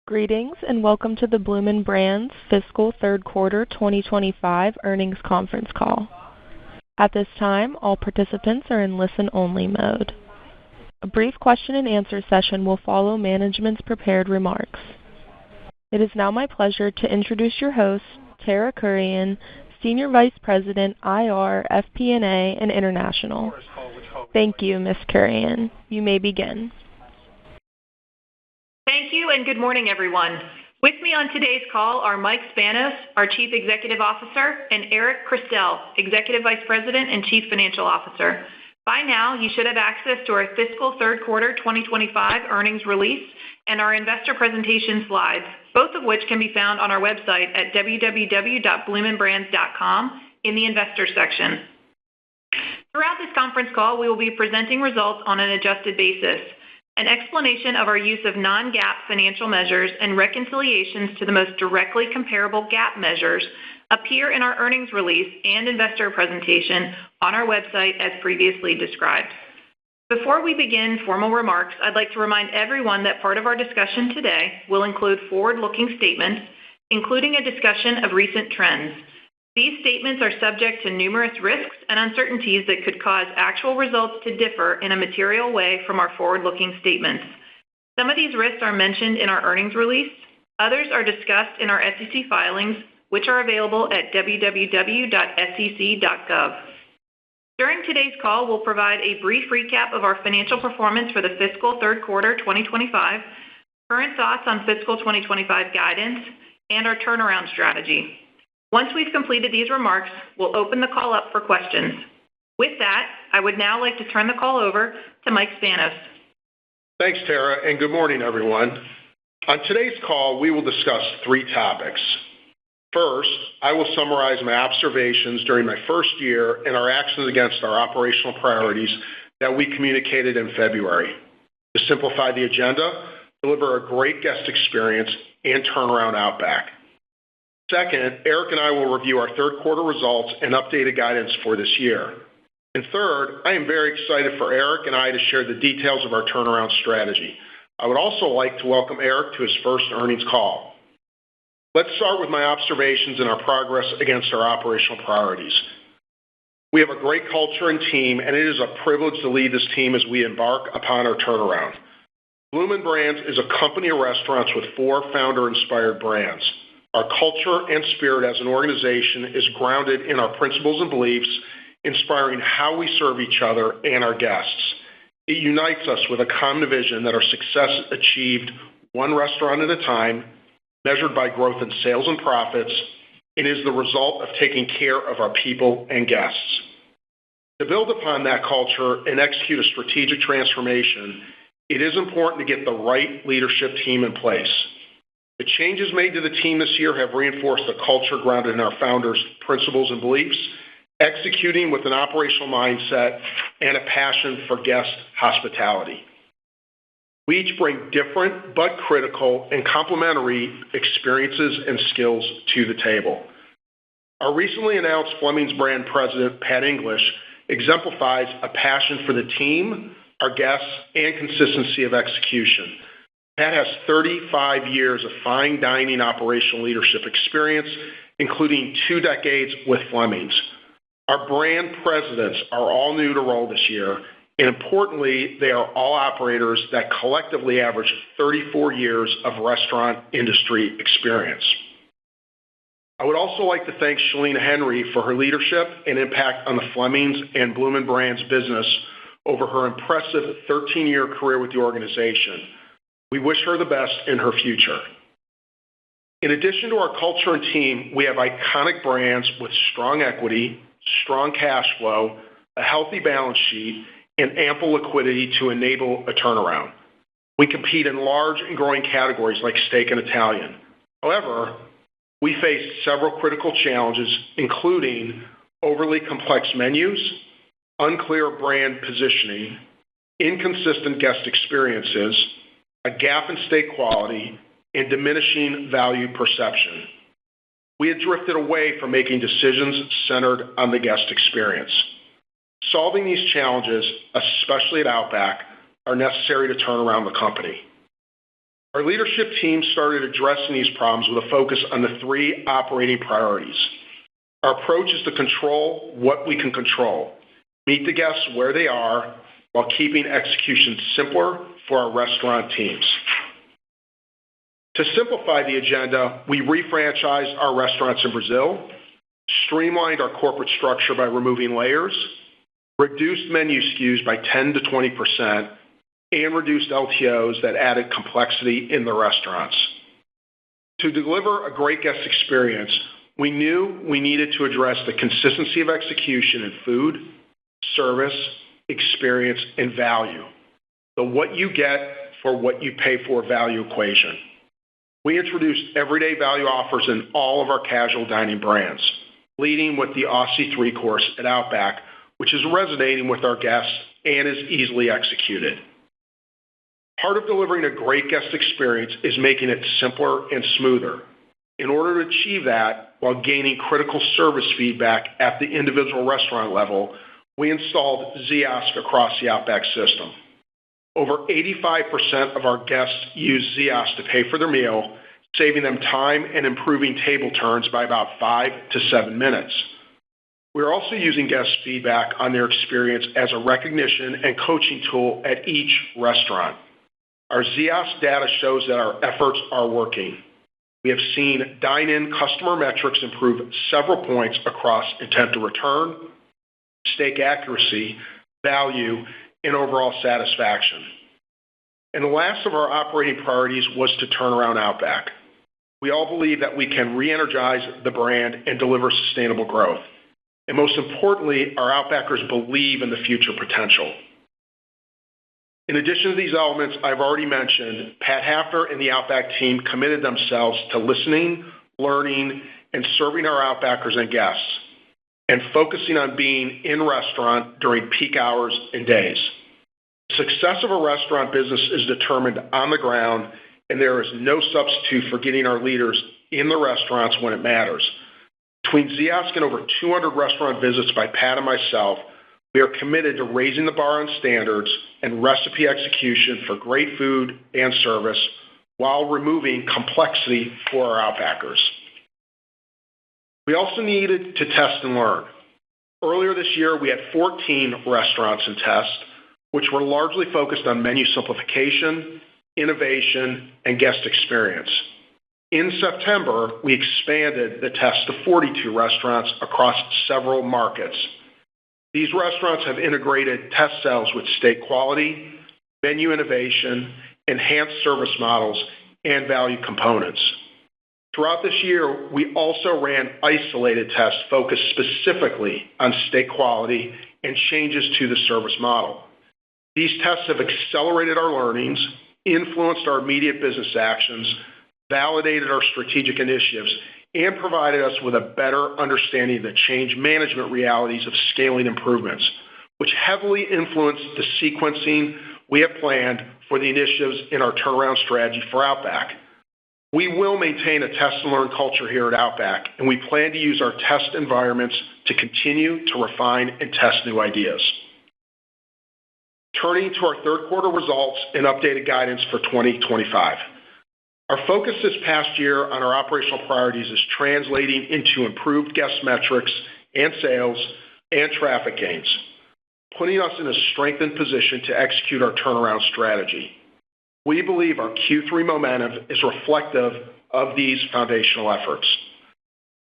Greetings and welcome to the Bloomin Brands fiscal third quarter 2025 earnings conference call. At this time, all participants are in listen-only mode. A brief question-and-answer session will follow management's prepared remarks. It is now my pleasure to introduce your host, Tara Kurian, Senior Vice President, IR, FP&A, and International. Thank you, Ms. Kurian. You may begin. Thank you and good morning, everyone. With me on today's call are Mike Spanos, our Chief Executive Officer, and Eric Christel, Executive Vice President and Chief Financial Officer. By now, you should have access to our fiscal third quarter 2025 earnings release and our investor presentation slides, both of which can be found on our website at www.bloominbrands.com in the Investors section. Throughout this conference call, we will be presenting results on an adjusted basis. An explanation of our use of non-GAAP financial measures and reconciliations to the most directly comparable GAAP measures appear in our earnings release and investor presentation on our website as previously described. Before we begin formal remarks, I'd like to remind everyone that part of our discussion today will include forward-looking statements, including a discussion of recent trends. These statements are subject to numerous risks and uncertainties that could cause actual results to differ in a material way from our forward-looking statements. Some of these risks are mentioned in our earnings release. Others are discussed in our SEC filings, which are available at www.sec.gov. During today's call, we'll provide a brief recap of our financial performance for the fiscal third quarter 2025, current thoughts on fiscal 2025 guidance, and our turnaround strategy. Once we've completed these remarks, we'll open the call up for questions. With that, I would now like to turn the call over to Mike Spanos. Thanks, Tara, and good morning, everyone. On today's call, we will discuss three topics. First, I will summarize my observations during my first year and our actions against our operational priorities that we communicated in February to simplify the agenda, deliver a great guest experience, and turn around Outback. Second, Eric and I will review our third quarter results and updated guidance for this year. And third, I am very excited for Eric and I to share the details of our turnaround strategy. I would also like to welcome Eric to his first earnings call. Let's start with my observations and our progress against our operational priorities. We have a great culture and team, and it is a privilege to lead this team as we embark upon our turnaround. Bloomin Brands is a company of restaurants with 4 founder-inspired brands. Our culture and spirit as an organization is grounded in our principles and beliefs, inspiring how we serve each other and our guests. It unites us with a common vision that our success is achieved one restaurant at a time, measured by growth in sales and profits, and is the result of taking care of our people and guests. To build upon that culture and execute a strategic transformation, it is important to get the right leadership team in place. The changes made to the team this year have reinforced a culture grounded in our founders' principles and beliefs, executing with an operational mindset and a passion for guest hospitality. We each bring different but critical and complementary experiences and skills to the table. Our recently announced Fleming's brand president, Pat English, exemplifies a passion for the team, our guests, and consistency of execution. Pat has 35 years of fine dining operational leadership experience, including 2 decades with Fleming's. Our brand presidents are all new to role this year, and importantly, they are all operators that collectively average 34 years of restaurant industry experience. I would also like to thank Shalina Henry for her leadership and impact on the Fleming's and Bloomin Brands business over her impressive 13-year career with the organization. We wish her the best in her future. In addition to our culture and team, we have iconic brands with strong equity, strong cash flow, a healthy balance sheet, and ample liquidity to enable a turnaround. We compete in large and growing categories like steak and Italian. However, we face several critical challenges, including overly complex menus, unclear brand positioning, inconsistent guest experiences, a gap in steak quality, and diminishing value perception. We had drifted away from making decisions centered on the guest experience. Solving these challenges, especially at Outback, are necessary to turn around the company. Our leadership team started addressing these problems with a focus on the three operating priorities. Our approach is to control what we can control, meet the guests where they are, while keeping execution simpler for our restaurant teams. To simplify the agenda, we refranchised our restaurants in Brazil, streamlined our corporate structure by removing layers, reduced menu SKUs by 10 to 20%, and reduced LTOs that added complexity in the restaurants. To deliver a great guest experience, we knew we needed to address the consistency of execution in food, service, experience, and value. The what you get for what you pay for value equation. We introduced everyday value offers in all of our casual dining brands, leading with the Aussie 3-course at Outback, which is resonating with our guests and is easily executed. Part of delivering a great guest experience is making it simpler and smoother. In order to achieve that, while gaining critical service feedback at the individual restaurant level, we installed Ziosk across the Outback system. Over 85% of our guests use Ziosk to pay for their meal, saving them time and improving table turns by about 5 to 7 minutes. We're also using guest feedback on their experience as a recognition and coaching tool at each restaurant. Our Ziosk data shows that our efforts are working. We have seen dine-in customer metrics improve several points across intent to return, steak accuracy, value, and overall satisfaction. And the last of our operating priorities was to turn around Outback. We all believe that we can re-energize the brand and deliver sustainable growth. And most importantly, our Outbackers believe in the future potential. In addition to these elements I've already mentioned, Pat Hafner and the Outback team committed themselves to listening, learning, and serving our Outbackers and guests, and focusing on being in restaurant during peak hours and days. The success of a restaurant business is determined on the ground, and there is no substitute for getting our leaders in the restaurants when it matters. Between Ziosk and over 200 restaurant visits by Pat and myself, we are committed to raising the bar on standards and recipe execution for great food and service while removing complexity for our Outbackers. We also needed to test and learn. Earlier this year, we had 14 restaurants in test, which were largely focused on menu simplification, innovation, and guest experience. In September, we expanded the test to 42 restaurants across several markets. These restaurants have integrated test cells with steak quality, menu innovation, enhanced service models, and value components. Throughout this year, we also ran isolated tests focused specifically on steak quality and changes to the service model. These tests have accelerated our learnings, influenced our immediate business actions, validated our strategic initiatives, and provided us with a better understanding of the change management realities of scaling improvements, which heavily influenced the sequencing we have planned for the initiatives in our turnaround strategy for Outback. We will maintain a test and learn culture here at Outback, and we plan to use our test environments to continue to refine and test new ideas. Turning to our third quarter results and updated guidance for 2025. Our focus this past year on our operational priorities is translating into improved guest metrics and sales and traffic gains, putting us in a strengthened position to execute our turnaround strategy. We believe our Q3 momentum is reflective of these foundational efforts.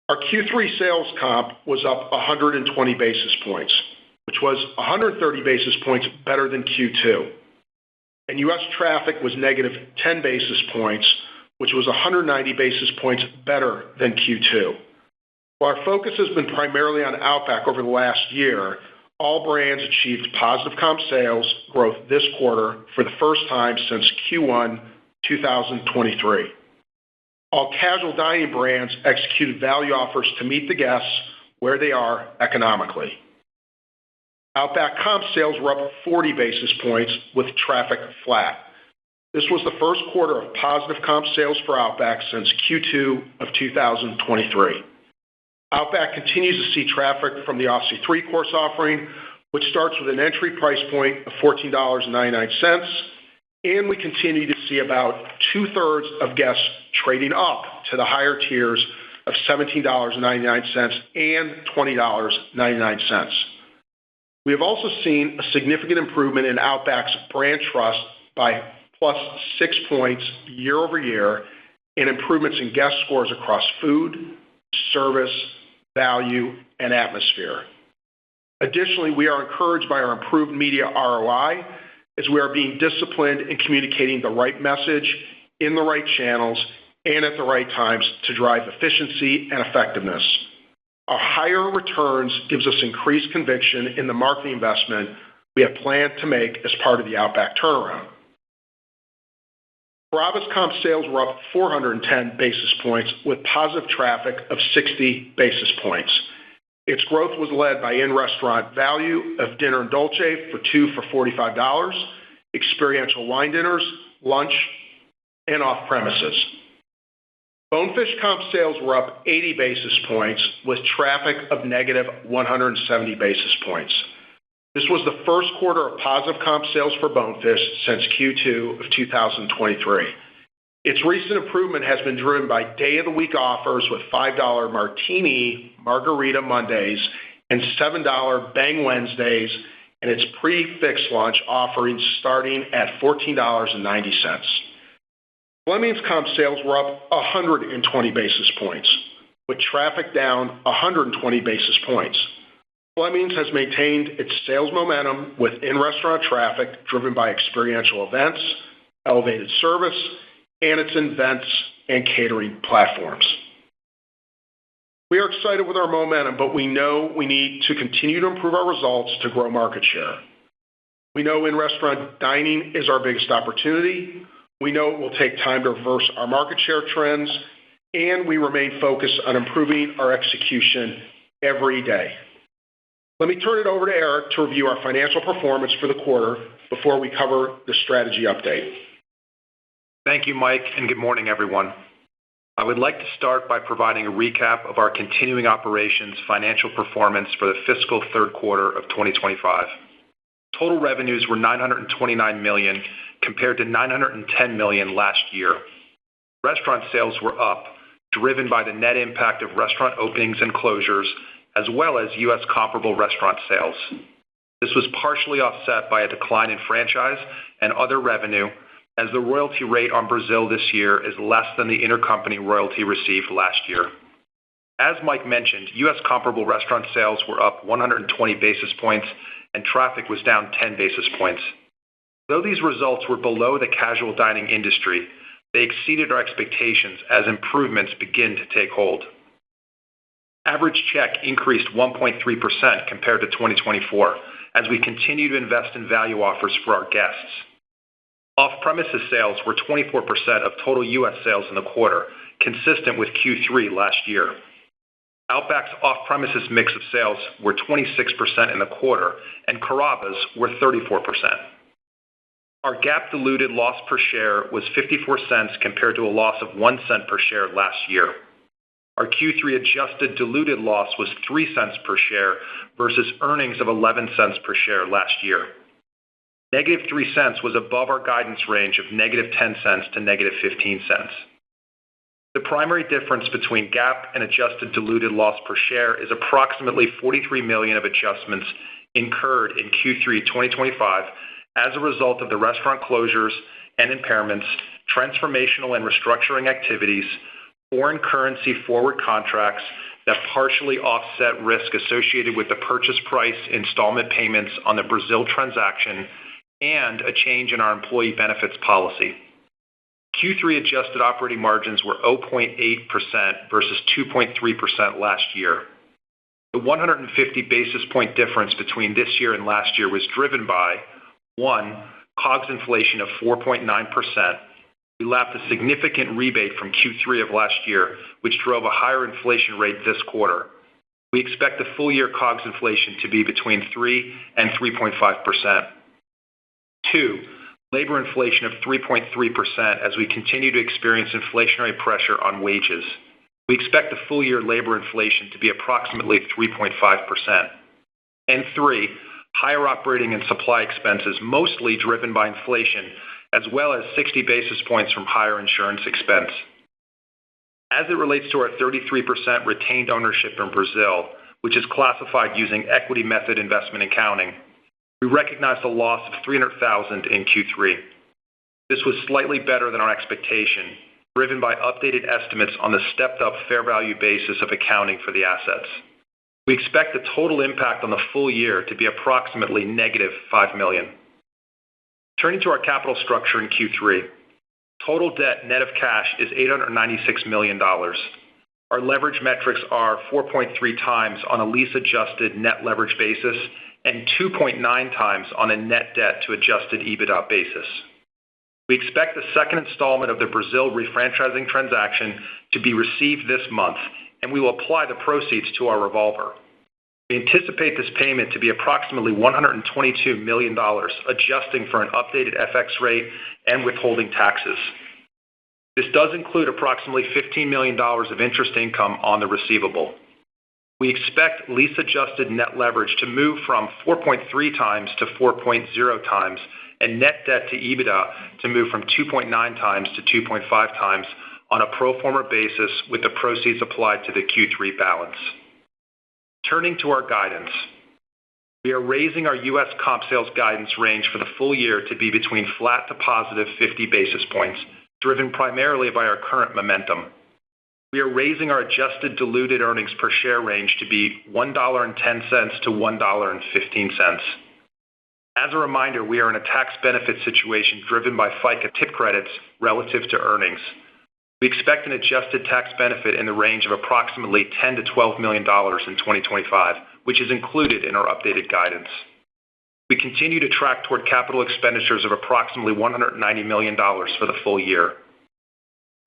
Our Q3 sales comp was up 120 basis points, which was 130 basis points better than Q2. And U.S. traffic was negative 10 basis points, which was 190 basis points better than Q2. While our focus has been primarily on Outback over the last year, all brands achieved positive comp sales growth this quarter for the first time since Q1 2023. All casual dining brands executed value offers to meet the guests where they are economically. Outback comp sales were up 40 basis points with traffic flat. This was the first quarter of positive comp sales for Outback since Q2 of 2023. Outback continues to see traffic from the Aussie 3-course offering, which starts with an entry price point of $14.99 and we continue to see about two-thirds of guests trading up to the higher tiers of $17.99 and $20.99. We have also seen a significant improvement in Outback's brand trust by +6 points year-over-year, and improvements in guest scores across food, service, value, and atmosphere. Additionally, we are encouraged by our improved media ROI as we are being disciplined in communicating the right message in the right channels and at the right times to drive efficiency and effectiveness. Our higher returns gives us increased conviction in the marketing investment we have planned to make as part of the Outback turnaround. Carrabba's comp sales were up 410 basis points with positive traffic of 60 basis points. Its growth was led by in-restaurant value of dinner and dolce for 2 for $45, experiential wine dinners, lunch, and off-premises. Bonefish comp sales were up 80 basis points with traffic of negative 170 basis points. This was the first quarter of positive comp sales for Bonefish since Q2 of 2023. Its recent improvement has been driven by day-of-the-week offers with $5 Martini Margarita Mondays and $7 Bang Wednesdays, and its prix fixe lunch offerings starting at $14.90. Fleming's comp sales were up 120 basis points, with traffic down 120 basis points. Fleming's has maintained its sales momentum with in-restaurant traffic driven by experiential events, elevated service, and its events and catering platforms. We are excited with our momentum, but we know we need to continue to improve our results to grow market share. We know in-restaurant dining is our biggest opportunity. We know it will take time to reverse our market share trends, and we remain focused on improving our execution every day. Let me turn it over to Eric to review our financial performance for the quarter before we cover the strategy update. Thank you, Mike, and good morning, everyone. I would like to start by providing a recap of our continuing operations financial performance for the fiscal third quarter of 2025. Total revenues were $929 million compared to $910 million last year. Restaurant sales were up, driven by the net impact of restaurant openings and closures, as well as U.S. comparable restaurant sales. This was partially offset by a decline in franchise and other revenue, as the royalty rate on Brazil this year is less than the intercompany royalty received last year. As Mike mentioned, U.S. comparable restaurant sales were up 120 basis points and traffic was down 10 basis points. Though these results were below the casual dining industry, they exceeded our expectations as improvements begin to take hold. Average check increased 1.3% compared to 2024 as we continue to invest in value offers for our guests. Off-premises sales were 24% of total U.S. sales in the quarter, consistent with Q3 last year. Outback's off-premises mix of sales were 26% in the quarter, and Carrabba's were 34%. Our GAAP diluted loss per share was 54 cents compared to a loss of 1 cent per share last year. Our Q3 adjusted diluted loss was 3 cents per share versus earnings of 11 cents per share last year. Negative 3 cents was above our guidance range of negative 10 cents to negative 15 cents. The primary difference between GAAP and adjusted diluted loss per share is approximately $43 million of adjustments incurred in Q3 2025 as a result of the restaurant closures and impairments, transformational and restructuring activities, foreign currency forward contracts that partially offset risk associated with the purchase price installment payments on the Brazil transaction, and a change in our employee benefits policy. Q3 adjusted operating margins were 0.8% versus 2.3% last year. The 150 basis point difference between this year and last year was driven by 1. COGS inflation of 4.9%. We lapped a significant rebate from Q3 of last year, which drove a higher inflation rate this quarter. We expect the full-year COGS inflation to be between 3 and 3.5%. 2. Labor inflation of 3.3% as we continue to experience inflationary pressure on wages. We expect the full-year labor inflation to be approximately 3.5%. And 3. Higher operating and supply expenses, mostly driven by inflation, as well as 60 basis points from higher insurance expense. As it relates to our 33% retained ownership in Brazil, which is classified using equity method investment accounting, we recognized a loss of $300,000 in Q3. This was slightly better than our expectation, driven by updated estimates on the stepped-up fair value basis of accounting for the assets. We expect the total impact on the full year to be approximately negative $5 million. Turning to our capital structure in Q3, total debt net of cash is $896 million. Our leverage metrics are 4.3 times on a lease-adjusted net leverage basis and 2.9 times on a net debt to adjusted EBITDA basis. We expect the second installment of the Brazil refranchising transaction to be received this month, and we will apply the proceeds to our revolver. We anticipate this payment to be approximately $122 million, adjusting for an updated FX rate and withholding taxes. This does include approximately $15 million of interest income on the receivable. We expect lease-adjusted net leverage to move from 4.3 times to 4.0 times, and net debt to EBITDA to move from 2.9 times to 2.5 times on a pro forma basis with the proceeds applied to the Q3 balance. Turning to our guidance, we are raising our U.S. comp sales guidance range for the full year to be between flat to positive 50 basis points, driven primarily by our current momentum. We are raising our adjusted diluted earnings per share range to be $1.10 to $1.15. As a reminder, we are in a tax benefit situation driven by FICA tip credits relative to earnings. We expect an adjusted tax benefit in the range of approximately $10 to $12 million in 2025, which is included in our updated guidance. We continue to track toward capital expenditures of approximately $190 million for the full year.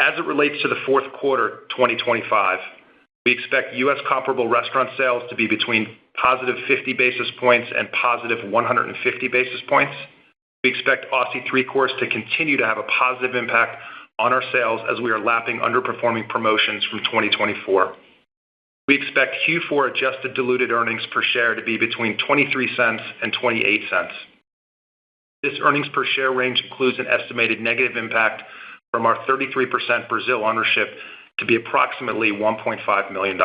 As it relates to the fourth quarter 2025, we expect U.S. comparable restaurant sales to be between positive 50 basis points and positive 150 basis points. We expect Aussie three-course to continue to have a positive impact on our sales as we are lapping underperforming promotions from 2024. We expect Q4 adjusted diluted earnings per share to be between 23 cents and 28 cents. This earnings per share range includes an estimated negative impact from our 33% Brazil ownership to be approximately $1.5 million.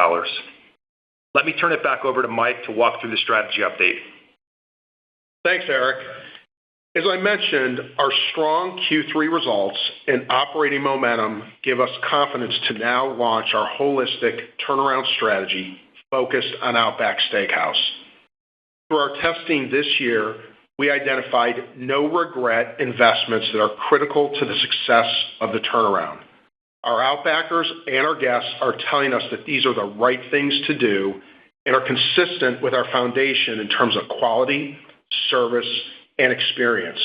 Let me turn it back over to Mike to walk through the strategy update. Thanks, Eric. As I mentioned, our strong Q3 results and operating momentum give us confidence to now launch our holistic turnaround strategy focused on Outback Steakhouse. Through our testing this year, we identified no-regret investments that are critical to the success of the turnaround. Our Outbackers and our guests are telling us that these are the right things to do and are consistent with our foundation in terms of quality, service, and experience,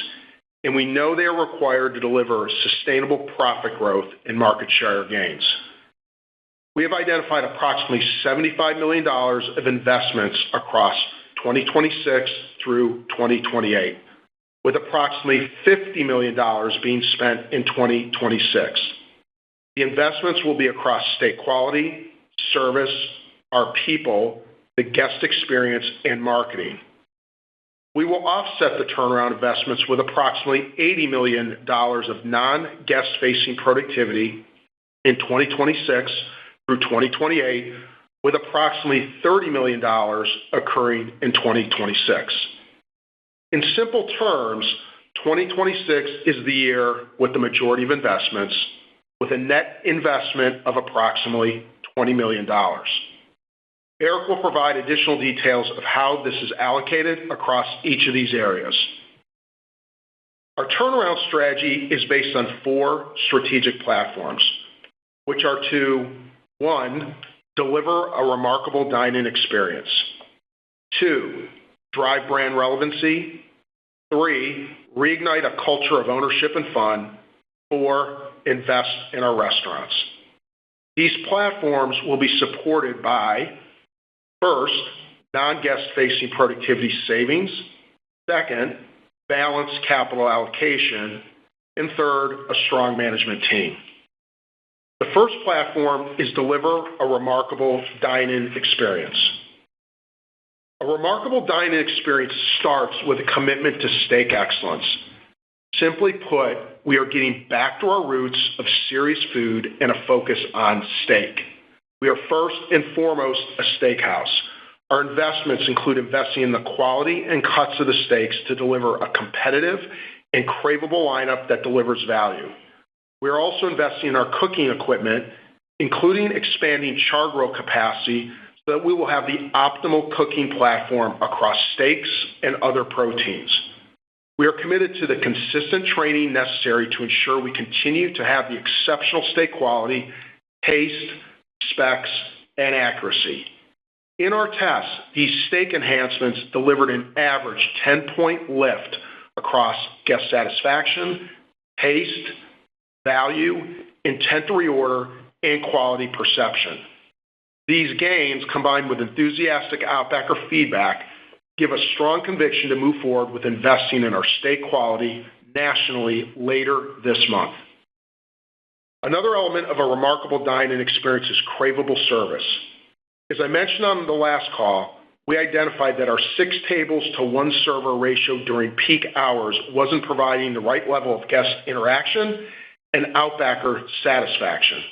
and we know they are required to deliver sustainable profit growth and market share gains. We have identified approximately $75 million of investments across 2026 through 2028, with approximately $50 million being spent in 2026. The investments will be across steak quality, service, our people, the guest experience, and marketing. We will offset the turnaround investments with approximately $80 million of non-guest-facing productivity in 2026 through 2028, with approximately $30 million occurring in 2026. In simple terms, 2026 is the year with the majority of investments, with a net investment of approximately $20 million. Eric will provide additional details of how this is allocated across each of these areas. Our turnaround strategy is based on 4 strategic platforms, which are to 1, deliver a remarkable dine-in experience, 2, drive brand relevancy, 3, reignite a culture of ownership and fun, 4, invest in our restaurants. These platforms will be supported by, first, non-guest-facing productivity savings, second, balanced capital allocation, and third, a strong management team. The first platform is deliver a remarkable dine-in experience. A remarkable dine-in experience starts with a commitment to steak excellence. Simply put, we are getting back to our roots of serious food and a focus on steak. We are first and foremost a steakhouse. Our investments include investing in the quality and cuts of the steaks to deliver a competitive and craveable lineup that delivers value. We are also investing in our cooking equipment, including expanding char grill capacity so that we will have the optimal cooking platform across steaks and other proteins. We are committed to the consistent training necessary to ensure we continue to have the exceptional steak quality, taste, specs, and accuracy. In our tests, these steak enhancements delivered an average 10-point lift across guest satisfaction, taste, value, intent to reorder, and quality perception. These gains, combined with enthusiastic Outbacker feedback, give us strong conviction to move forward with investing in our steak quality nationally later this month. Another element of a remarkable dine-in experience is craveable service. As I mentioned on the last call, we identified that our 6 tables to 1 server ratio during peak hours wasn't providing the right level of guest interaction and Outbacker satisfaction.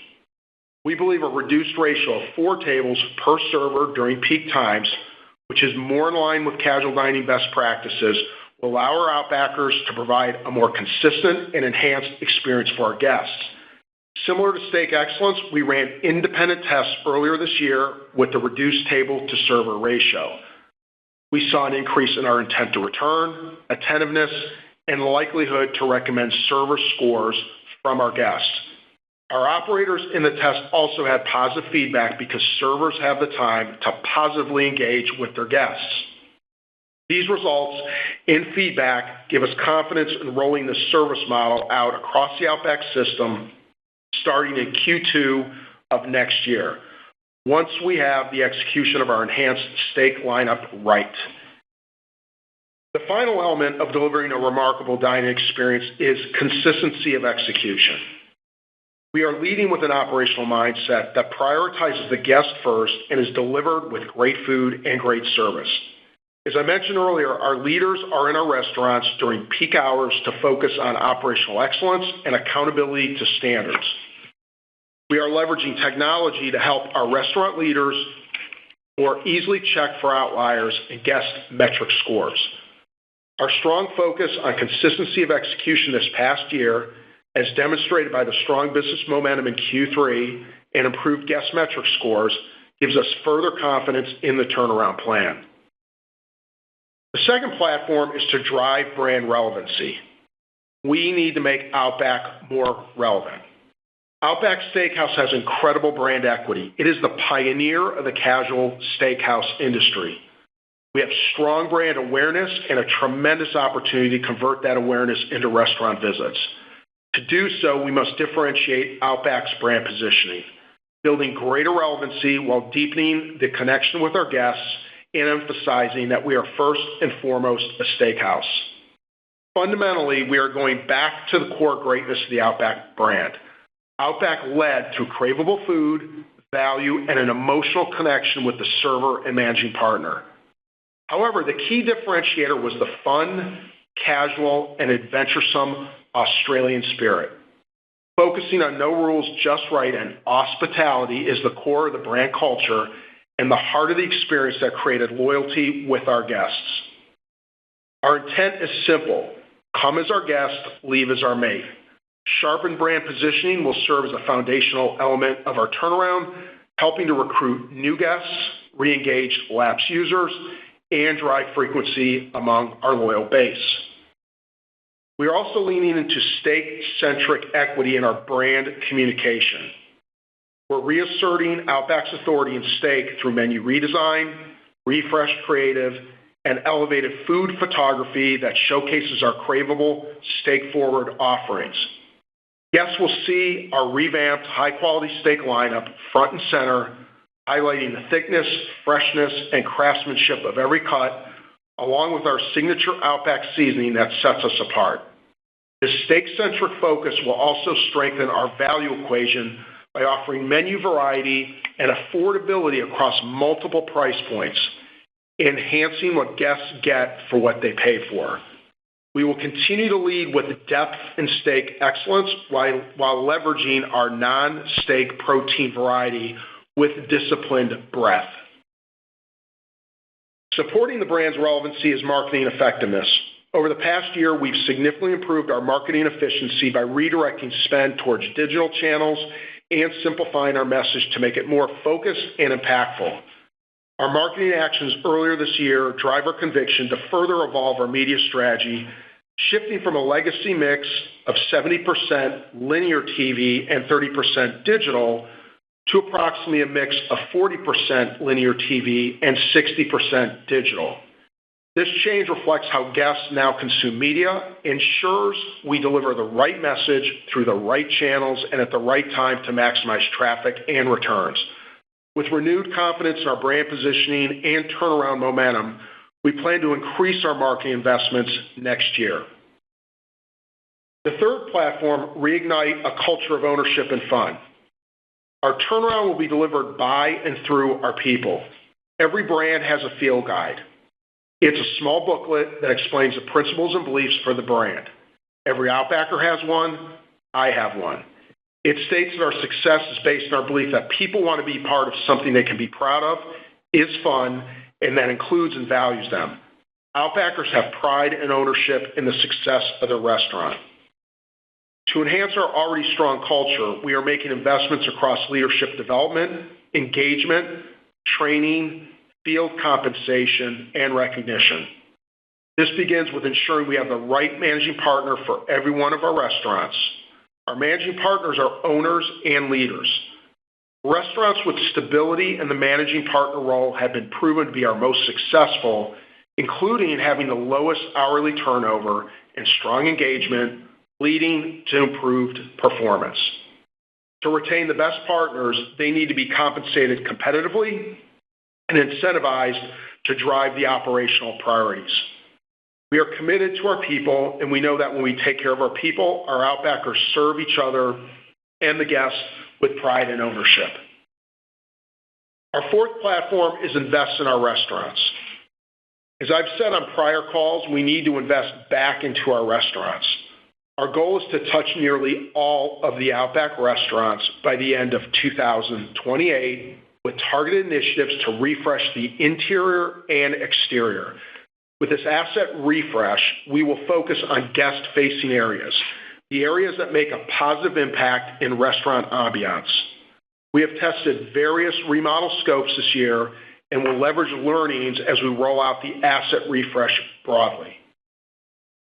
We believe a reduced ratio of 4 tables per server during peak times, which is more in line with casual dining best practices, will allow our Outbackers to provide a more consistent and enhanced experience for our guests. Similar to steak excellence, we ran independent tests earlier this year with the reduced table to server ratio. We saw an increase in our intent to return, attentiveness, and likelihood to recommend server scores from our guests. Our operators in the test also had positive feedback because servers have the time to positively engage with their guests. These results and feedback give us confidence in rolling the service model out across the Outback system starting in Q2 of next year, once we have the execution of our enhanced steak lineup right. The final element of delivering a remarkable dining experience is consistency of execution. We are leading with an operational mindset that prioritizes the guest first and is delivered with great food and great service. As I mentioned earlier, our leaders are in our restaurants during peak hours to focus on operational excellence and accountability to standards. We are leveraging technology to help our restaurant leaders more easily check for outliers and guest metric scores. Our strong focus on consistency of execution this past year, as demonstrated by the strong business momentum in Q3 and improved guest metric scores, gives us further confidence in the turnaround plan. The second platform is to drive brand relevancy. We need to make Outback more relevant. Outback Steakhouse has incredible brand equity. It is the pioneer of the casual steakhouse industry. We have strong brand awareness and a tremendous opportunity to convert that awareness into restaurant visits. To do so, we must differentiate Outback's brand positioning, building greater relevancy while deepening the connection with our guests and emphasizing that we are first and foremost a steakhouse. Fundamentally, we are going back to the core greatness of the Outback brand. Outback led through craveable food, value, and an emotional connection with the server and managing partner. However, the key differentiator was the fun, casual, and adventuresome Australian spirit. Focusing on no rules, just right, and hospitality is the core of the brand culture and the heart of the experience that created loyalty with our guests. Our intent is simple: come as our guest, leave as our mate. Sharpened brand positioning will serve as a foundational element of our turnaround, helping to recruit new guests, re-engage lapsed users, and drive frequency among our loyal base. We are also leaning into steak-centric equity in our brand communication. We're reasserting Outback's authority in steak through menu redesign, refreshed creative, and elevated food photography that showcases our craveable, steak-forward offerings. Guests will see our revamped, high-quality steak lineup front and center, highlighting the thickness, freshness, and craftsmanship of every cut, along with our signature Outback seasoning that sets us apart. This steak-centric focus will also strengthen our value equation by offering menu variety and affordability across multiple price points, enhancing what guests get for what they pay for. We will continue to lead with depth and steak excellence while leveraging our non-steak protein variety with disciplined breadth. Supporting the brand's relevancy is marketing effectiveness. Over the past year, we've significantly improved our marketing efficiency by redirecting spend towards digital channels and simplifying our message to make it more focused and impactful. Our marketing actions earlier this year drive our conviction to further evolve our media strategy, shifting from a legacy mix of 70% linear TV and 30% digital to approximately a mix of 40% linear TV and 60% digital. This change reflects how guests now consume media, ensures we deliver the right message through the right channels and at the right time to maximize traffic and returns. With renewed confidence in our brand positioning and turnaround momentum, we plan to increase our marketing investments next year. The third platform, reignite a culture of ownership and fun. Our turnaround will be delivered by and through our people. Every brand has a field guide. It's a small booklet that explains the principles and beliefs for the brand. Every Outbacker has one. I have one. It states that our success is based on our belief that people want to be part of something they can be proud of, is fun, and that includes and values them. Outbackers have pride and ownership in the success of their restaurant. To enhance our already strong culture, we are making investments across leadership development, engagement, training, field compensation, and recognition. This begins with ensuring we have the right managing partner for every one of our restaurants. Our managing partners are owners and leaders. Restaurants with stability in the managing partner role have been proven to be our most successful, including having the lowest hourly turnover and strong engagement, leading to improved performance. To retain the best partners, they need to be compensated competitively and incentivized to drive the operational priorities. We are committed to our people, and we know that when we take care of our people, our Outbackers serve each other and the guests with pride and ownership. Our fourth platform is invest in our restaurants. As I've said on prior calls, we need to invest back into our restaurants. Our goal is to touch nearly all of the Outback restaurants by the end of 2028, with targeted initiatives to refresh the interior and exterior. With this asset refresh, we will focus on guest-facing areas, the areas that make a positive impact in restaurant ambiance. We have tested various remodel scopes this year and will leverage learnings as we roll out the asset refresh broadly.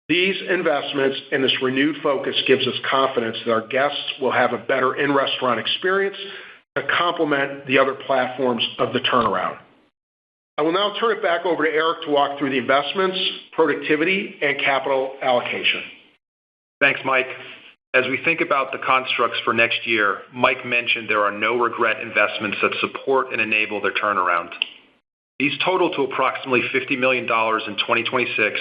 These investments and this renewed focus gives us confidence that our guests will have a better in-restaurant experience to complement the other platforms of the turnaround. I will now turn it back over to Eric to walk through the investments, productivity, and capital allocation. Thanks, Mike. As we think about the constructs for next year, Mike mentioned there are no-regret investments that support and enable their turnaround. These total to approximately $50 million in 2026.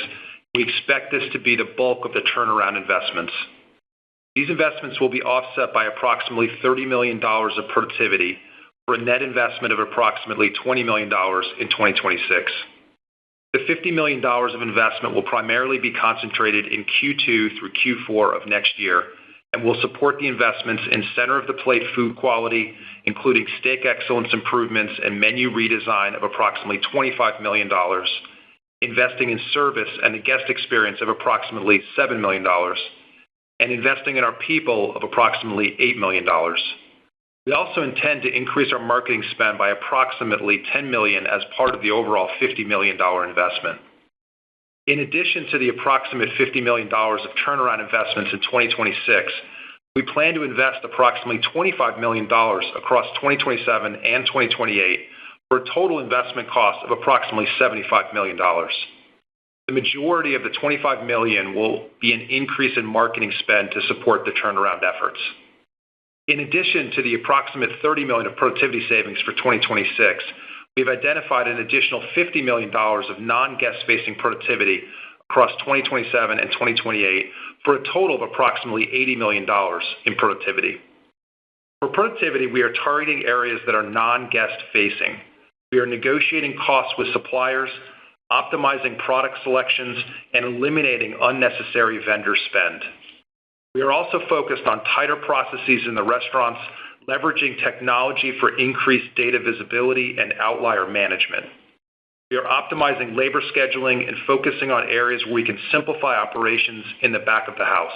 We expect this to be the bulk of the turnaround investments. These investments will be offset by approximately $30 million of productivity for a net investment of approximately $20 million in 2026. The $50 million of investment will primarily be concentrated in Q2 through Q4 of next year and will support the investments in center-of-the-plate food quality, including steak excellence improvements and menu redesign of approximately $25 million, investing in service and the guest experience of approximately $7 million, and investing in our people of approximately $8 million. We also intend to increase our marketing spend by approximately $10 million as part of the overall $50 million investment. In addition to the approximate $50 million of turnaround investments in 2026, we plan to invest approximately $25 million across 2027 and 2028 for a total investment cost of approximately $75 million. The majority of the $25 million will be an increase in marketing spend to support the turnaround efforts. In addition to the approximate $30 million of productivity savings for 2026, we've identified an additional $50 million of non-guest-facing productivity across 2027 and 2028 for a total of approximately $80 million in productivity. For productivity, we are targeting areas that are non-guest-facing. We are negotiating costs with suppliers, optimizing product selections, and eliminating unnecessary vendor spend. We are also focused on tighter processes in the restaurants, leveraging technology for increased data visibility and outlier management. We are optimizing labor scheduling and focusing on areas where we can simplify operations in the back of the house.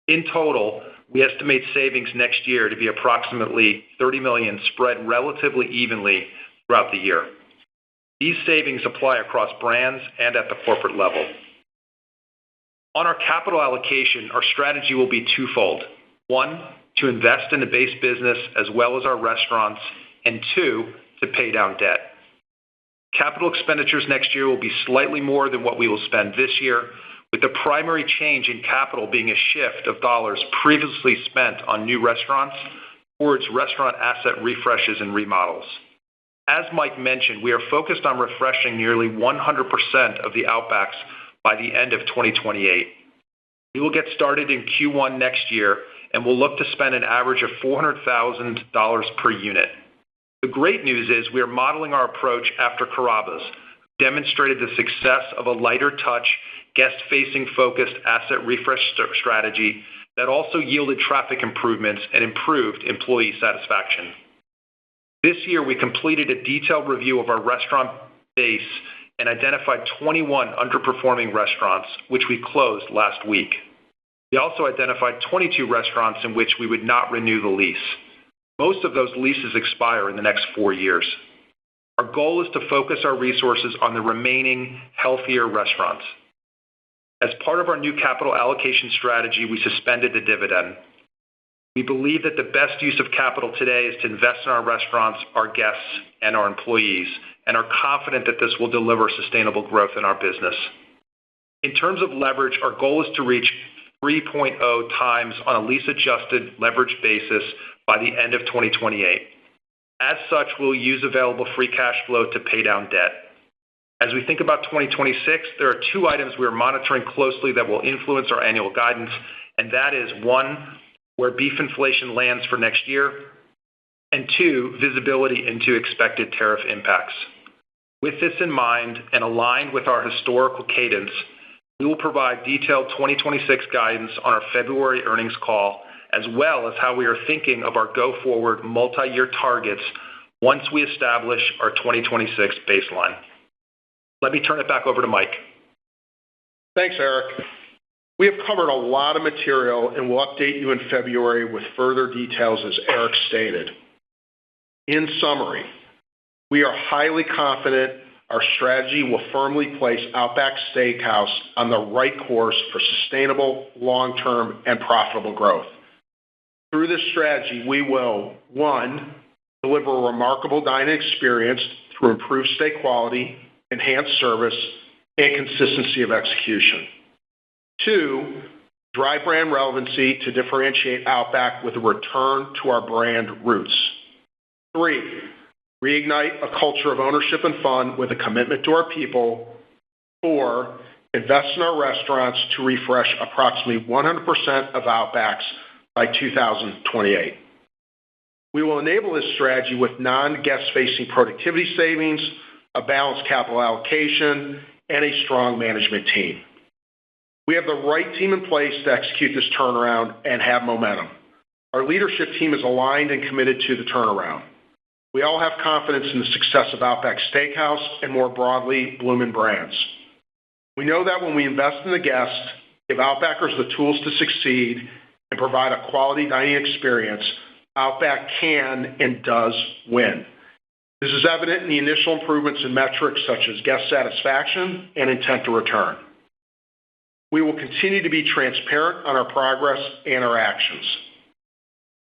In total, we estimate savings next year to be approximately $30 million, spread relatively evenly throughout the year. These savings apply across brands and at the corporate level. On our capital allocation, our strategy will be twofold. One, to invest in the base business as well as our restaurants, and two, to pay down debt. Capital expenditures next year will be slightly more than what we will spend this year, with the primary change in capital being a shift of dollars previously spent on new restaurants towards restaurant asset refreshes and remodels. As Mike mentioned, we are focused on refreshing nearly 100% of the Outbacks by the end of 2028. We will get started in Q1 next year, and we'll look to spend an average of $400,000 per unit. The great news is we are modeling our approach after Carrabba's, who demonstrated the success of a lighter touch, guest-facing focused asset refresh strategy that also yielded traffic improvements and improved employee satisfaction. This year, we completed a detailed review of our restaurant base and identified 21 underperforming restaurants, which we closed last week. We also identified 22 restaurants in which we would not renew the lease. Most of those leases expire in the next 4 years. Our goal is to focus our resources on the remaining healthier restaurants. As part of our new capital allocation strategy, we suspended the dividend. We believe that the best use of capital today is to invest in our restaurants, our guests, and our employees, and are confident that this will deliver sustainable growth in our business. In terms of leverage, our goal is to reach 3.0 times on a lease-adjusted leverage basis by the end of 2028. As such, we'll use available free cash flow to pay down debt. As we think about 2026, there are 2 items we are monitoring closely that will influence our annual guidance, and that is 1, where beef inflation lands for next year, and 2, visibility into expected tariff impacts. With this in mind and aligned with our historical cadence, we will provide detailed 2026 guidance on our February earnings call, as well as how we are thinking of our go-forward multi-year targets once we establish our 2026 baseline. Let me turn it back over to Mike. Thanks, Eric. We have covered a lot of material and will update you in February with further details, as Eric stated. In summary, we are highly confident our strategy will firmly place Outback Steakhouse on the right course for sustainable, long-term, and profitable growth. Through this strategy, we will, 1, deliver a remarkable dining experience through improved steak quality, enhanced service, and consistency of execution. 2, drive brand relevancy to differentiate Outback with a return to our brand roots. 3, reignite a culture of ownership and fun with a commitment to our people. 4, invest in our restaurants to refresh approximately 100% of Outbacks by 2028. We will enable this strategy with non-guest-facing productivity savings, a balanced capital allocation, and a strong management team. We have the right team in place to execute this turnaround and have momentum. Our leadership team is aligned and committed to the turnaround. We all have confidence in the success of Outback Steakhouse and, more broadly, Bloomin Brands. We know that when we invest in the guest, give Outbackers the tools to succeed, and provide a quality dining experience, Outback can and does win. This is evident in the initial improvements in metrics such as guest satisfaction and intent to return. We will continue to be transparent on our progress and our actions.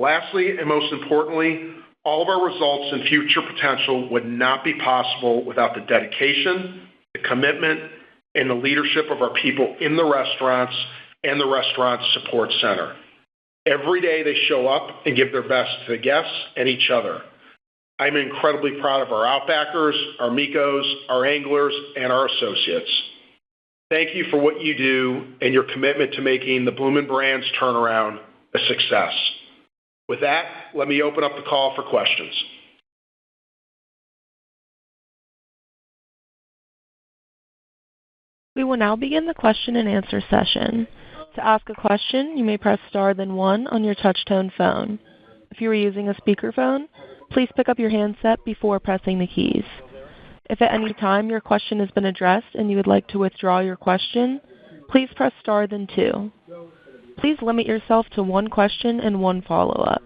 Lastly, and most importantly, all of our results and future potential would not be possible without the dedication, the commitment, and the leadership of our people in the restaurants and the restaurant support center. Every day they show up and give their best to the guests and each other. I'm incredibly proud of our Outbackers, our Mikos, our anglers, and our associates. Thank you for what you do and your commitment to making the Bloomin Brands turnaround a success. With that, let me open up the call for questions. We will now begin the question and answer session. To ask a question, you may press star then one on your touch-tone phone. If you are using a speakerphone, please pick up your handset before pressing the keys. If at any time your question has been addressed and you would like to withdraw your question, please press star then two. Please limit yourself to one question and one follow-up.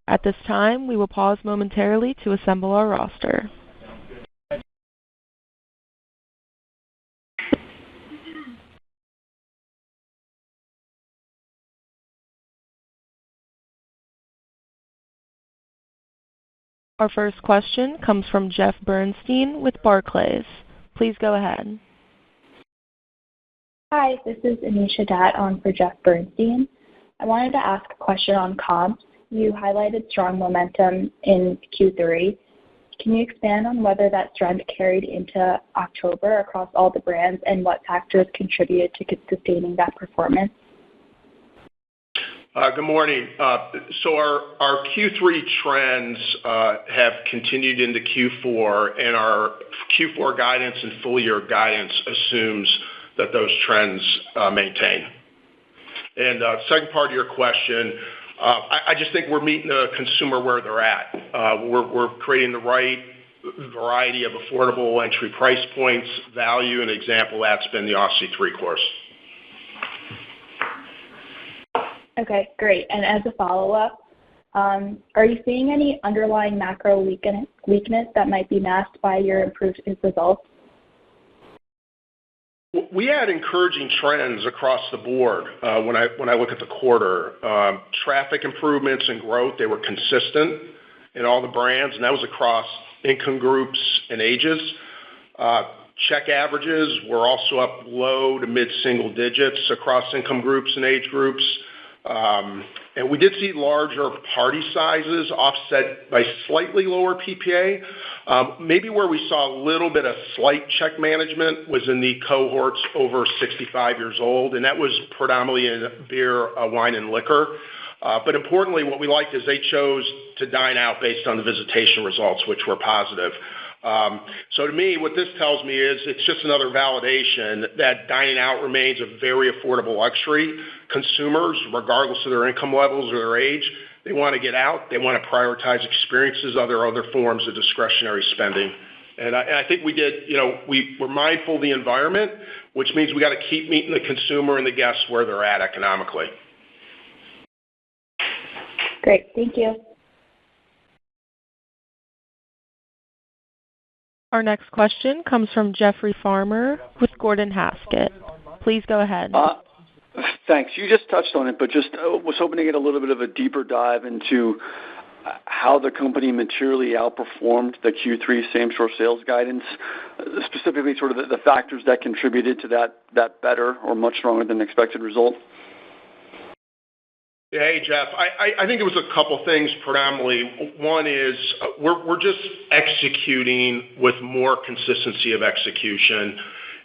At this time, we will pause momentarily to assemble our roster. Our first question comes from Jeff Bernstein with Barclays. Please go ahead. Hi, this is Anisha Dat on for Jeff Bernstein. I wanted to ask a question on comps. You highlighted strong momentum in Q3. Can you expand on whether that strength carried into October across all the brands and what factors contributed to sustaining that performance? Good morning. So our Q3 trends have continued into Q4, and our Q4 guidance and full-year guidance assumes that those trends maintain. And second part of your question, I just think we're meeting the consumer where they're at. We're creating the right variety of affordable entry price points, value, and example that's been the Aussie 3-Course. Okay, great. And as a follow-up, are you seeing any underlying macro weakness that might be masked by your improved results? We had encouraging trends across the board when I look at the quarter. Traffic improvements and growth, they were consistent in all the brands, and that was across income groups and ages. Check averages were also up low to mid-single digits across income groups and age groups. And we did see larger party sizes offset by slightly lower PPA. Maybe where we saw a little bit of slight check management was in the cohorts over 65 years old, and that was predominantly in beer, wine, and liquor. But importantly, what we liked is they chose to dine out based on the visitation results, which were positive. So to me, what this tells me is it's just another validation that dining out remains a very affordable luxury. Consumers, regardless of their income levels or their age, they want to get out. They want to prioritize experiences, other forms of discretionary spending. And I think we did, we're mindful of the environment, which means we got to keep meeting the consumer and the guests where they're at economically. Great. Thank you. Our next question comes from Jeffrey Farmer with Gordon Haskett. Please go ahead. Thanks. You just touched on it, but just was hoping to get a little bit of a deeper dive into how the company materially outperformed the Q3 same-store sales guidance, specifically sort of the factors that contributed to that better or much stronger than expected result. Yeah, hey, Jeff. I think it was a couple things predominantly. One is we're just executing with more consistency of execution,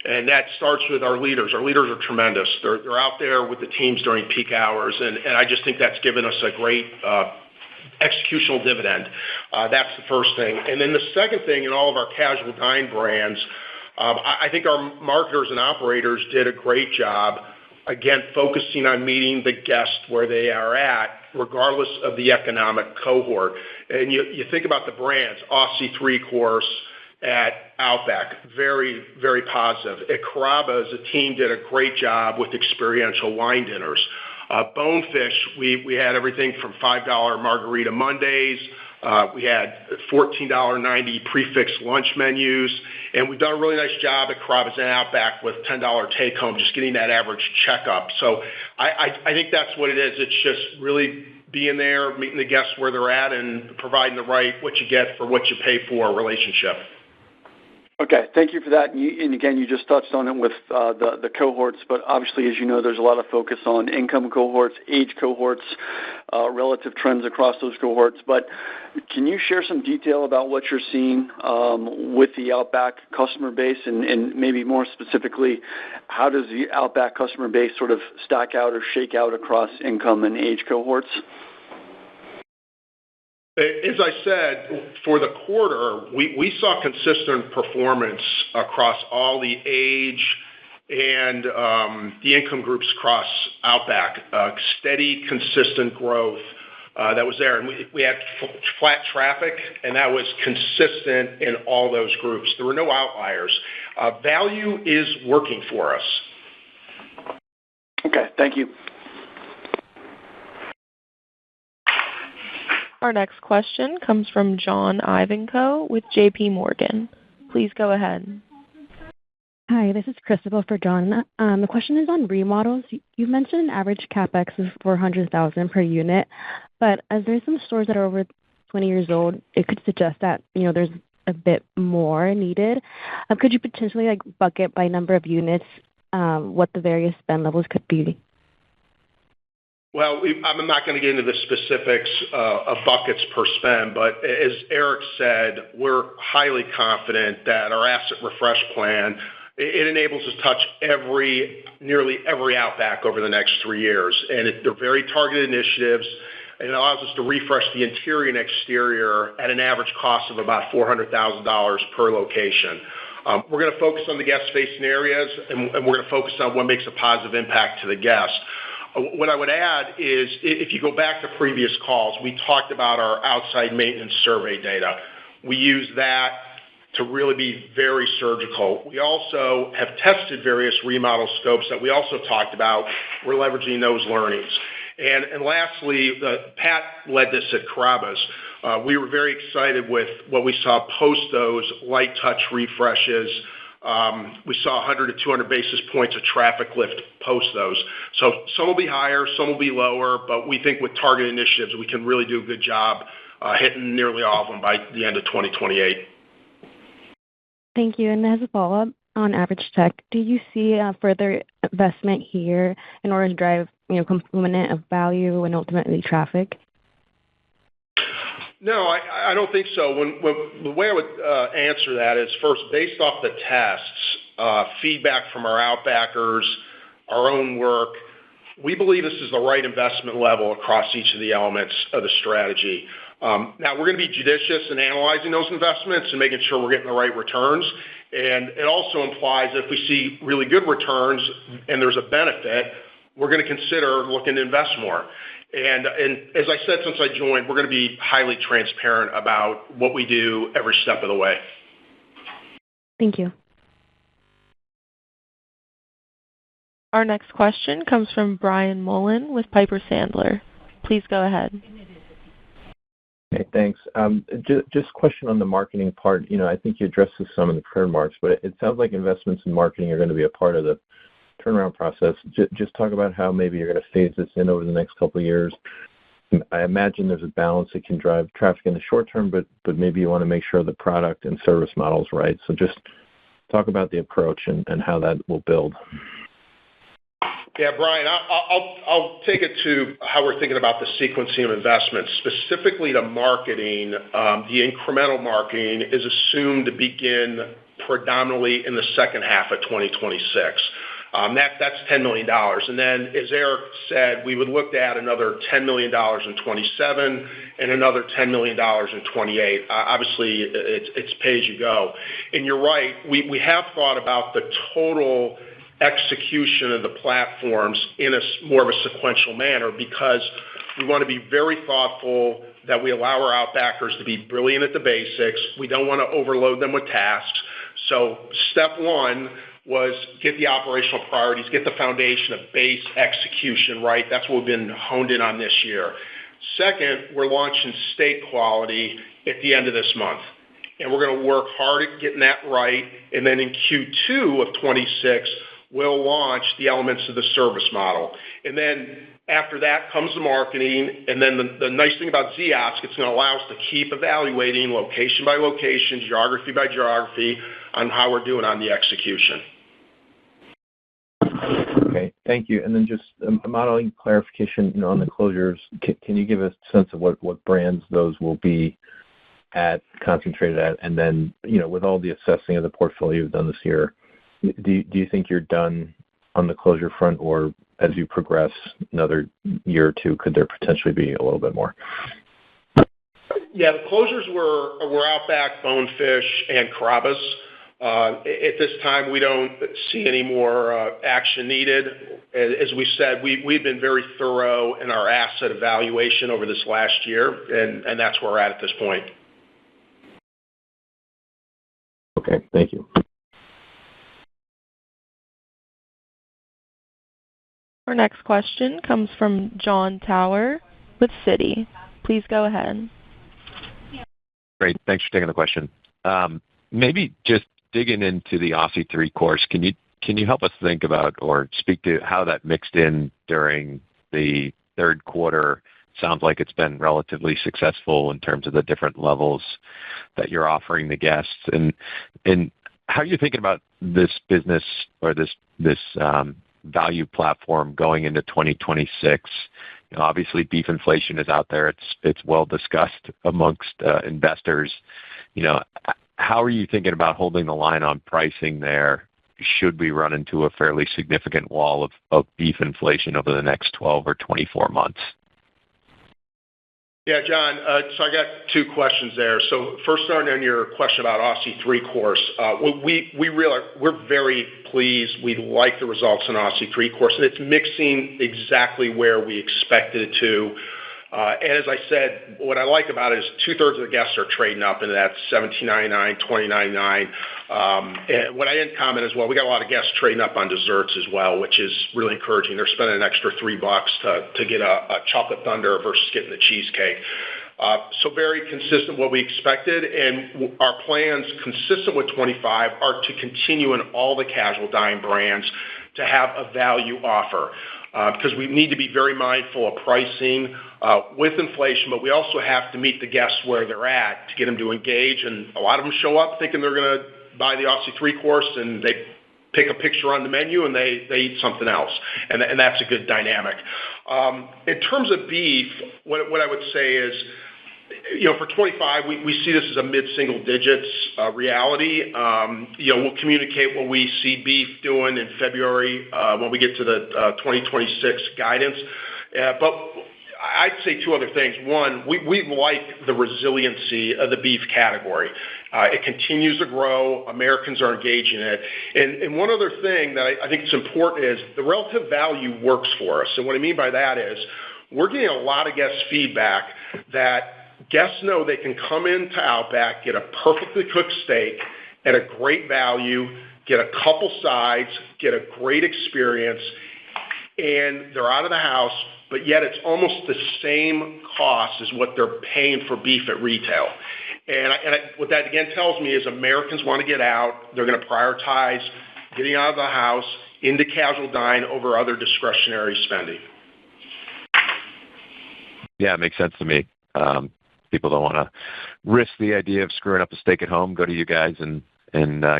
and that starts with our leaders. Our leaders are tremendous. They're out there with the teams during peak hours, and I just think that's given us a great executional dividend. That's the first thing. And then the second thing, in all of our casual dine brands, I think our marketers and operators did a great job, again, focusing on meeting the guests where they are at, regardless of the economic cohort. And you think about the brands, Aussie 3-Course at Outback, very, very positive. At Carrabba, the team did a great job with experiential wine dinners. Bonefish, we had everything from $5 Margarita Mondays. We had $14.90 prefix lunch menus, and we've done a really nice job at Carrabba's and Outback with $10 take-home, just getting that average check up. So I think that's what it is. It's just really being there, meeting the guests where they're at, and providing the right what you get for what you pay for relationship. Okay, thank you for that. And again, you just touched on it with the cohorts, but obviously, as you know, there's a lot of focus on income cohorts, age cohorts, relative trends across those cohorts. But can you share some detail about what you're seeing with the Outback customer base, and maybe more specifically, how does the Outback customer base sort of stack out or shake out across income and age cohorts? As I said, for the quarter, we saw consistent performance across all the age and the income groups across Outback, steady, consistent growth that was there. And we had flat traffic, and that was consistent in all those groups. There were no outliers. Value is working for us. Okay, thank you. Our next question comes from John Ivankoe with J.P. Morgan. Please go ahead. Hi, this is Crystal for John. The question is on remodels. You mentioned an average CapEx of $400,000 per unit, but as there's some stores that are over 20 years old, it could suggest that there's a bit more needed. Could you potentially bucket by number of units what the various spend levels could be? Well, I'm not going to get into the specifics of buckets per spend, but as Eric said, we're highly confident that our asset refresh plan, it enables us to touch nearly every Outback over the next 3 years. And they're very targeted initiatives. It allows us to refresh the interior and exterior at an average cost of about $400,000 per location. We're going to focus on the guest-facing areas, and we're going to focus on what makes a positive impact to the guest. What I would add is, if you go back to previous calls, we talked about our outside maintenance survey data. We use that to really be very surgical. We also have tested various remodel scopes that we also talked about. We're leveraging those learnings. And lastly, Pat led this at Carrabba's. We were very excited with what we saw post those light touch refreshes. We saw 100 to 200 basis points of traffic lift post those. So some will be higher, some will be lower, but we think with targeted initiatives, we can really do a good job hitting nearly all of them by the end of 2028. Thank you. And as a follow-up on average check, do you see further investment here in order to drive component of value and ultimately traffic? No, I don't think so. The way I would answer that is, first, based off the tests, feedback from our Outbackers, our own work, we believe this is the right investment level across each of the elements of the strategy. Now, we're going to be judicious in analyzing those investments and making sure we're getting the right returns. And it also implies that if we see really good returns and there's a benefit, we're going to consider looking to invest more. And as I said since I joined, we're going to be highly transparent about what we do every step of the way. Thank you. Our next question comes from Brian Mullen with Piper Sandler. Please go ahead. Okay, thanks. Just a question on the marketing part. I think you addressed this some in the prepared remarks, but it sounds like investments in marketing are going to be a part of the turnaround process. Just talk about how maybe you're going to phase this in over the next couple of years. I imagine there's a balance that can drive traffic in the short term, but maybe you want to make sure the product and service model is right. So just talk about the approach and how that will build. Yeah, Brian, I'll take it to how we're thinking about the sequencing of investments. Specifically to marketing, the incremental marketing is assumed to begin predominantly in the second half of 2026. That's $10 million. And then, as Eric said, we would look at another $10 million in 27 and another $10 million in 28. Obviously, it's pay as you go. And you're right, we have thought about the total execution of the platforms in more of a sequential manner because we want to be very thoughtful that we allow our Outbackers to be brilliant at the basics. We don't want to overload them with tasks. So step one was get the operational priorities, get the foundation of base execution right. That's what we've been honed in on this year. Second, we're launching steak quality at the end of this month. And we're going to work hard at getting that right. And then in Q2 of 26, we'll launch the elements of the service model. And then after that comes the marketing. And then the nice thing about Ziosk, it's going to allow us to keep evaluating location by location, geography by geography on how we're doing on the execution. Okay, thank you. And then just a modeling clarification on the closures. Can you give us a sense of what brands those will be concentrated at? And then, with all the assessing of the portfolio you've done this year, do you think you're done on the closure front, or as you progress another year or two, could there potentially be a little bit more? Yeah, the closures were Outback, Bonefish, and Carrabba's. At this time, we don't see any more action needed. As we said, we've been very thorough in our asset evaluation over this last year, and that's where we're at this point. Okay, thank you. Our next question comes from Jon Tower with Citi. Please go ahead. Great. Thanks for taking the question. Maybe just digging into the Aussie 3-Course, can you help us think about or speak to how that mixed in during the third quarter? Sounds like it's been relatively successful in terms of the different levels that you're offering the guests. And how are you thinking about this business or this value platform going into 2026? Obviously, beef inflation is out there. It's well discussed amongst investors. How are you thinking about holding the line on pricing there? Should we run into a fairly significant wall of beef inflation over the next 12 or 24 months? Yeah, John, so I got two questions there. So first, starting on your question about Aussie 3-Course, we're very pleased. We like the results in Aussie 3-Course, and it's mixing exactly where we expected it to. And as I said, what I like about it is 2/3 of the guests are trading up into that $17.99, $20.99. And what I didn't comment as well, we got a lot of guests trading up on desserts as well, which is really encouraging. They're spending an extra $3 to get a chocolate thunder versus getting the cheesecake. So very consistent with what we expected, and our plans, consistent with 25, are to continue in all the casual dining brands to have a value offer. Because we need to be very mindful of pricing with inflation, but we also have to meet the guests where they're at to get them to engage. And a lot of them show up thinking they're going to buy the Aussie 3-Course, and they pick a picture on the menu, and they eat something else. And that's a good dynamic. In terms of beef, what I would say is, for 25, we see this as a mid-single digits reality. We'll communicate what we see beef doing in February when we get to the 2026 guidance. But I'd say two other things. One, we like the resiliency of the beef category. It continues to grow. Americans are engaging in it. And one other thing that I think is important is the relative value works for us. And what I mean by that is we're getting a lot of guest feedback that guests know they can come into Outback, get a perfectly cooked steak at a great value, get a couple sides, get a great experience, and they're out of the house, but yet it's almost the same cost as what they're paying for beef at retail. And what that, again, tells me is Americans want to get out. They're going to prioritize getting out of the house into casual dine over other discretionary spending. Yeah, it makes sense to me. People don't want to risk the idea of screwing up a steak at home, go to you guys and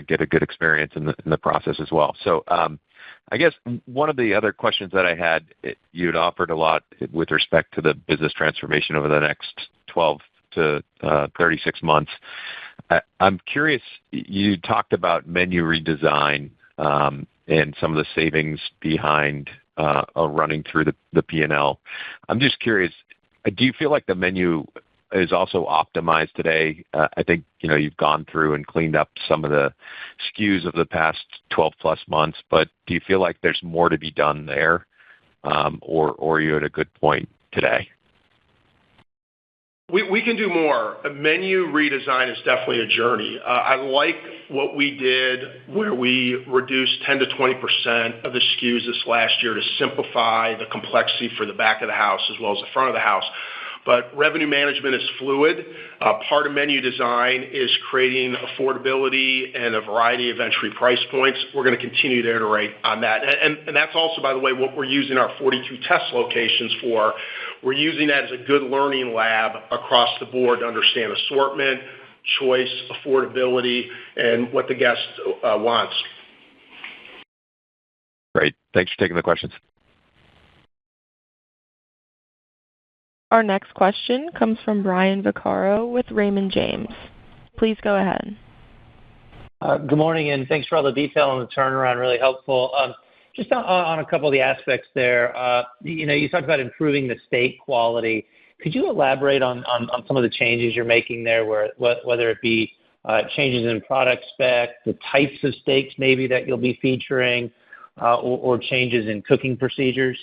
get a good experience in the process as well. So I guess one of the other questions that I had, you'd offered a lot with respect to the business transformation over the next 12 to 36 months. I'm curious, you talked about menu redesign and some of the savings behind running through the P&L. I'm just curious, do you feel like the menu is also optimized today? I think, you've gone through and cleaned up some of the SKUs of the past 12+ months, but do you feel like there's more to be done there, or are you at a good point today? We can do more. A menu redesign is definitely a journey. I like what we did where we reduced 10-20% of the SKUs this last year to simplify the complexity for the back of the house as well as the front of the house. But revenue management is fluid. Part of menu design is creating affordability and a variety of entry price points. We're going to continue to iterate on that. And that's also, by the way, what we're using our 42 test locations for. We're using that as a good learning lab across the board to understand assortment, choice, affordability, and what the guest wants. Great. Thanks for taking the questions. Our next question comes from Brian Vaccaro with Raymond James. Please go ahead. Good morning, and thanks for all the detail on the turnaround. Really helpful. Just on a couple of the aspects there, you talked about improving the steak quality. Could you elaborate on some of the changes you're making there, whether it be changes in product spec, the types of steaks maybe that you'll be featuring, or changes in cooking procedures?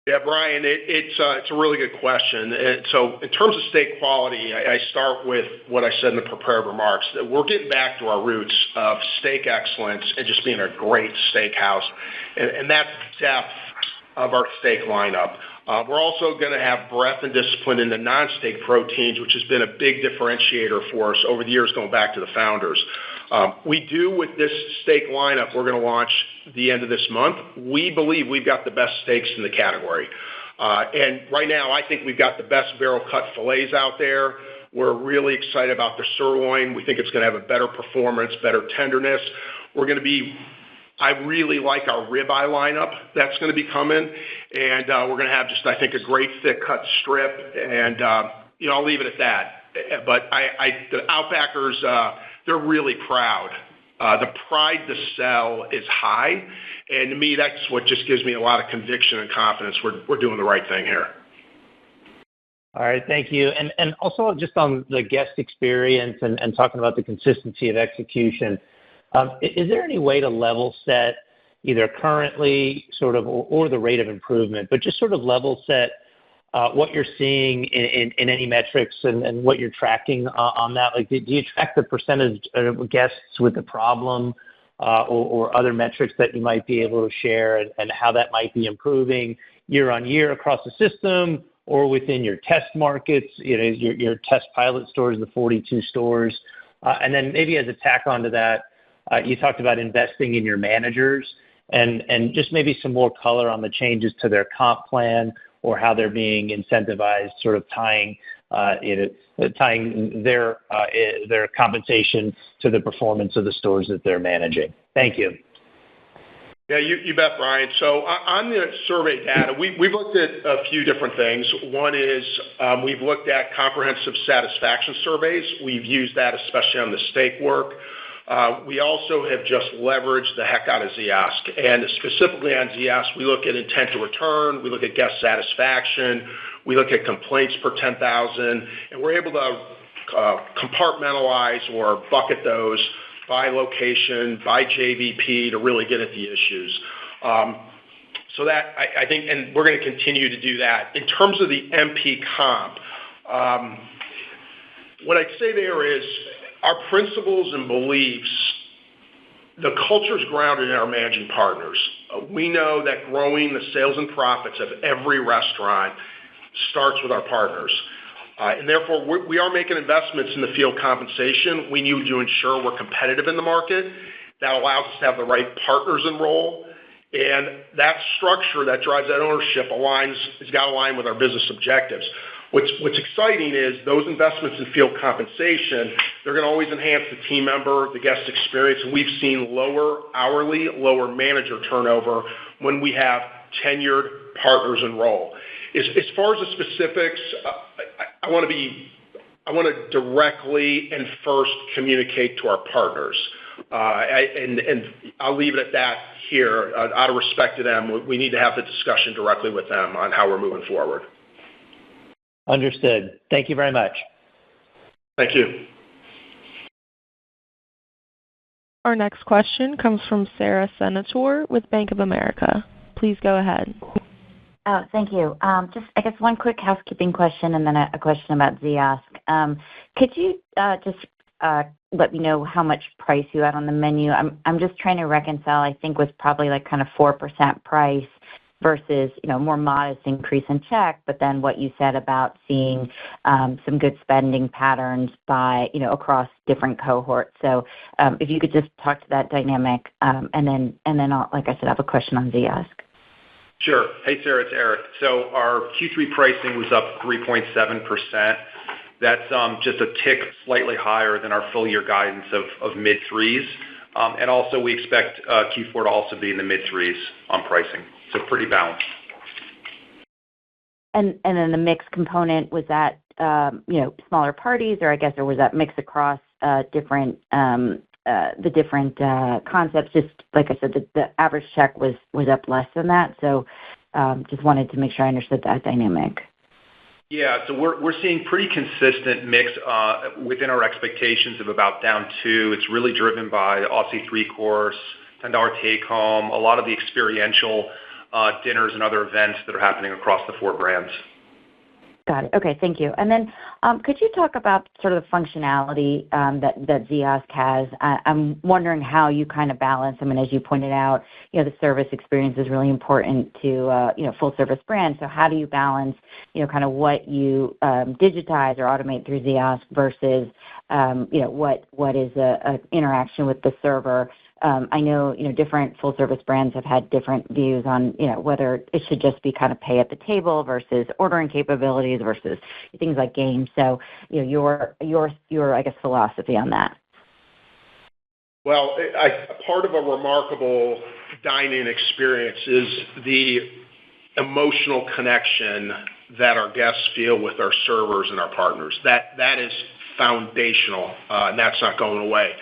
Yeah, Brian, it's a really good question. So in terms of steak quality, I start with what I said in the prepared remarks, that we're getting back to our roots of steak excellence and just being a great steakhouse, and that's depth of our steak lineup. We're also going to have breadth and discipline in the non-steak proteins, which has been a big differentiator for us over the years going back to the founders. We do with this steak lineup we're going to launch the end of this month. We believe we've got the best steaks in the category. And right now, I think we've got the best barrel cut fillets out there. We're really excited about the sirloin. We think it's going to have a better performance, better tenderness. I really like our ribeye lineup that's going to be coming, and we're going to have just, I think, a great thick cut strip, and I'll leave it at that. But the Outbackers, they're really proud. The pride to sell is high, and to me, that's what just gives me a lot of conviction and confidence we're doing the right thing here. All right, thank you. And also just on the guest experience and talking about the consistency of execution, is there any way to level set either currently sort of or the rate of improvement, but just sort of level set what you're seeing in any metrics and what you're tracking on that? Like, do you track the percentage of guests with the problem or other metrics that you might be able to share and how that might be improving year on year across the system or within your test markets, your test pilot stores, the 42 stores? And then maybe as a tack onto that, you talked about investing in your managers and just maybe some more color on the changes to their comp plan or how they're being incentivized, sort of tying their compensation to the performance of the stores that they're managing. Thank you. Yeah, you bet, Brian. So on the survey data, we've looked at a few different things. One is we've looked at comprehensive satisfaction surveys. We've used that especially on the steak work. We also have just leveraged the heck out of Ziosk. And specifically on Ziosk, we look at intent to return, we look at guest satisfaction, we look at complaints per 10,000, and we're able to compartmentalize or bucket those by location, by JVP to really get at the issues. So that, I think, and we're going to continue to do that. In terms of the MP comp, what I'd say there is, our principles and beliefs, the culture is grounded in our managing partners. We know that growing the sales and profits of every restaurant starts with our partners. And therefore, we are making investments in the field compensation. We need to ensure we're competitive in the market. That allows us to have the right partners enroll. And that structure that drives that ownership has got to align with our business objectives. What's exciting is those investments in field compensation, they're going to always enhance the team member, the guest experience, and we've seen lower hourly, lower manager turnover when we have tenured partners enroll. As far as the specifics, I want to directly and first communicate to our partners. And I'll leave it at that here. Out of respect to them, we need to have the discussion directly with them on how we're moving forward. Understood. Thank you very much. Thank you. Our next question comes from Sara Senatore with Bank of America. Please go ahead. Oh, thank you. Just, I guess, one quick housekeeping question and then a question about Ziosk. Could you just let me know how much price you had on the menu? I'm just trying to reconcile, I think, with probably like kind of 4% price versus, more modest increase in check, but then what you said about seeing some good spending patterns by, across different cohorts. So if you could just talk to that dynamic, and then I'll, like I said, I have a question on Ziosk. Sure. Hey, Sarah, it's Eric. So our Q3 pricing was up 3.7%. That's just a tick slightly higher than our full year guidance of mid-threes. And also we expect Q4 to also be in the mid-threes on pricing. So pretty balanced. And then the mix component, was that, smaller parties, or was that mix across the different concepts? Just like I said, the average check was up less than that. So just wanted to make sure I understood that dynamic. Yeah. So we're seeing pretty consistent mix within our expectations of about down 2. It's really driven by Aussie 3-course, $10 take-home, a lot of the experiential dinners and other events that are happening across the 4 brands. Got it. Okay, thank you. And then could you talk about sort of the functionality that Ziosk has? I'm wondering how you kind of balance, I mean, as you pointed out, the service experience is really important to, full-service brands. So how do you balance, kind of what you digitize or automate through Ziosk versus, what is a interaction with the server? I know, different full-service brands have had different views on, whether it should just be kind of pay at the table versus ordering capabilities versus things like games. So, your I guess, philosophy on that. Well, part of a remarkable dining experience is the emotional connection that our guests feel with our servers and our partners. That is foundational, and that's not going away.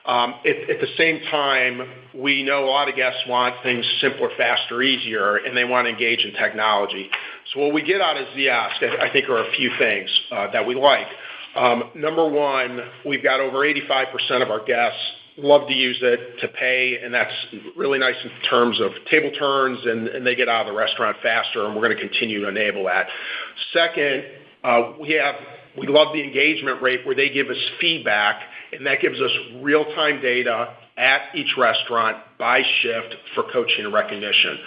At the same time, we know a lot of guests want things simpler, faster, easier, and they want to engage in technology. So what we get out of Ziosk, I think, are a few things that we like. Number one, we've got over 85% of our guests love to use it to pay, and that's really nice in terms of table turns, and they get out of the restaurant faster, and we're going to continue to enable that. Second, we love the engagement rate where they give us feedback, and that gives us real-time data at each restaurant by shift for coaching and recognition.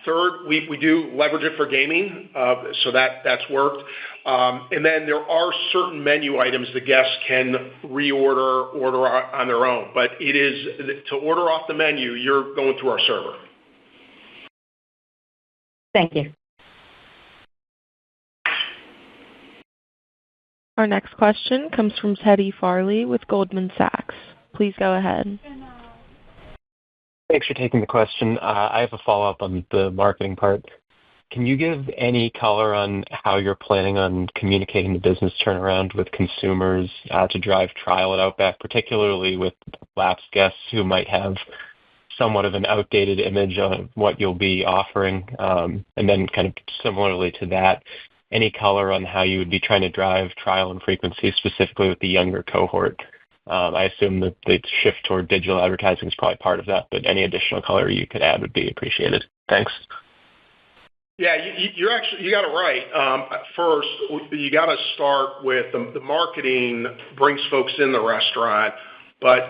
Third, we do leverage it for gaming, so that's worked. And then there are certain menu items the guests can order on their own. But it is to order off the menu, you're going through our server. Thank you. Our next question comes from Teddy Farley with Goldman Sachs. Please go ahead. Thanks for taking the question. I have a follow-up on the marketing part. Can you give any color on how you're planning on communicating the business turnaround with consumers to drive trial at Outback, particularly with lapsed guests who might have somewhat of an outdated image on what you'll be offering? And then kind of similarly to that, any color on how you would be trying to drive trial and frequency, specifically with the younger cohort? I assume that the shift toward digital advertising is probably part of that, but any additional color you could add would be appreciated. Thanks. Yeah, you got it right. First, you got to start with the marketing brings folks in the restaurant, but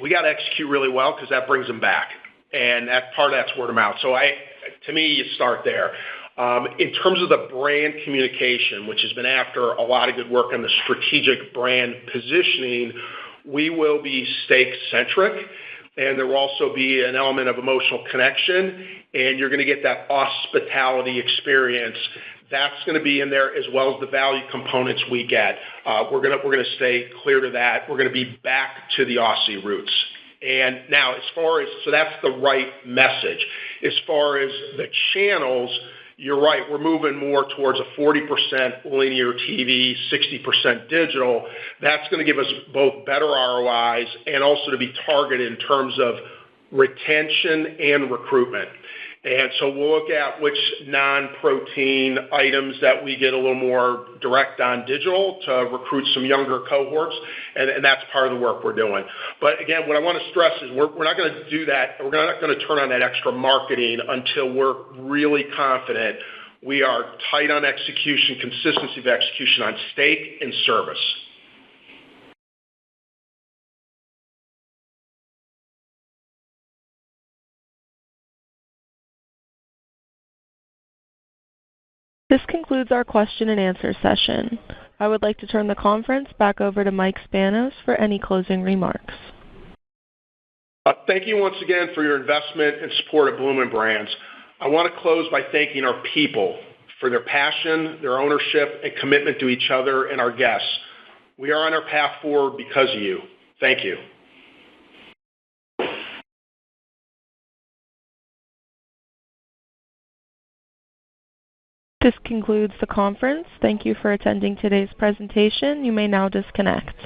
we got to execute really well because that brings them back, and that part of that's word of mouth. So to me, you start there. In terms of the brand communication, which has been after a lot of good work on the strategic brand positioning, we will be steak-centric, and there will also be an element of emotional connection, and you're going to get that hospitality experience. That's going to be in there as well as the value components we get. We're going to stay clear to that. We're going to be back to the Aussie roots. And now, so that's the right message. As far as the channels, you're right. We're moving more towards a 40% linear TV, 60% digital. That's going to give us both better ROIs and also to be targeted in terms of retention and recruitment. And so we'll look at which non-protein items that we get a little more direct on digital to recruit some younger cohorts, and that's part of the work we're doing. But again, what I want to stress is we're not going to do that. We're not going to turn on that extra marketing until we're really confident we are tight on execution, consistency of execution on steak and service. This concludes our question and answer session. I would like to turn the conference back over to Mike Spanos for any closing remarks. Thank you once again for your investment and support of Bloomin Brands. I want to close by thanking our people for their passion, their ownership, and commitment to each other and our guests. We are on our path forward because of you. Thank you. This concludes the conference. Thank you for attending today's presentation. You may now disconnect.